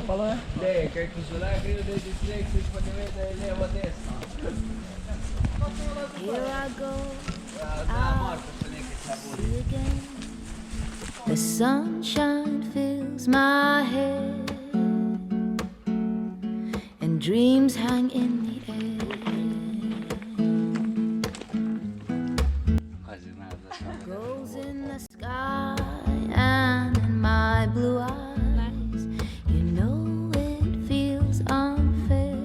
Falou, né? Quer que o lá caiu desde esse que vocês podem ver da leva dessa. Here I go Ah, again. The sunshine fills my head, and dreams hang in the air. Goes in the sky and in my blue eyes. You know it feels unfair.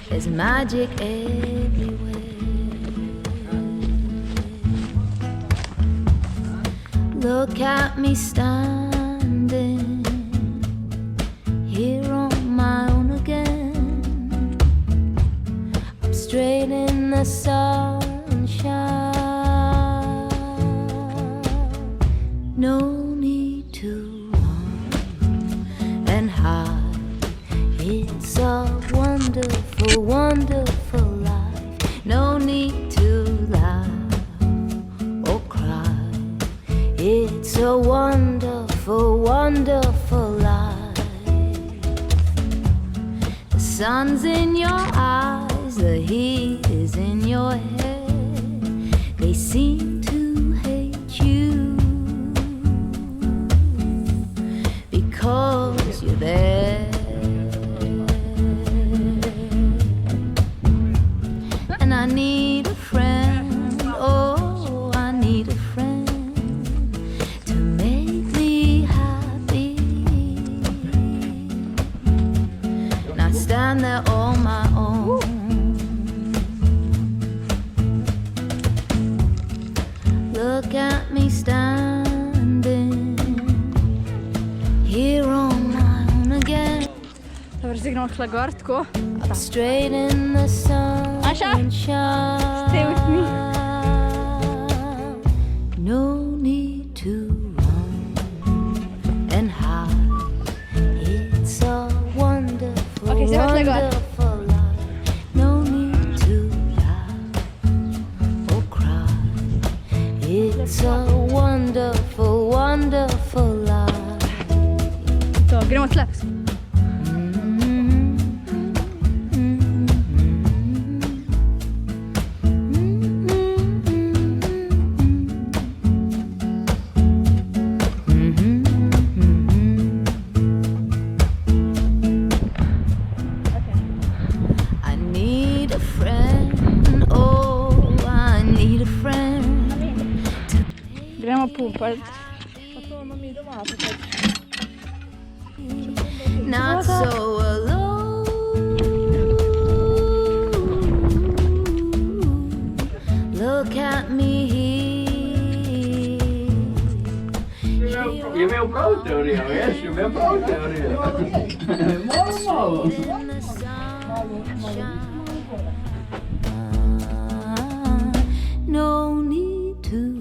There's magic everywhere. Look at me standing here on my own again. I'm straight in the sunshine. No need to run and hide. It's a wonderful, wonderful life. No need to laugh or cry. It's a wonderful, wonderful life. The sun's in your eyes, the heat is in your head. They seem to hate you because you're there. And I need a friend, oh, I need a friend to make me happy. And I stand there on my own. Look at me standing here on my own again. Dobro si gremo šla gor, tako. Up straight in the sunshine. Stay with me. No need to run and hide. It's a wonderful, Okay, so what's like wonderful life. No need to laugh or cry. It's a wonderful, wonderful life. To, gremo tle. I need a friend, oh, I need a friend. Gremo pupati. Not so alone. Look at me here. Je wil broodtheorie, yes? Je wil broodtheorie. Normaal. In the sunshine. No need to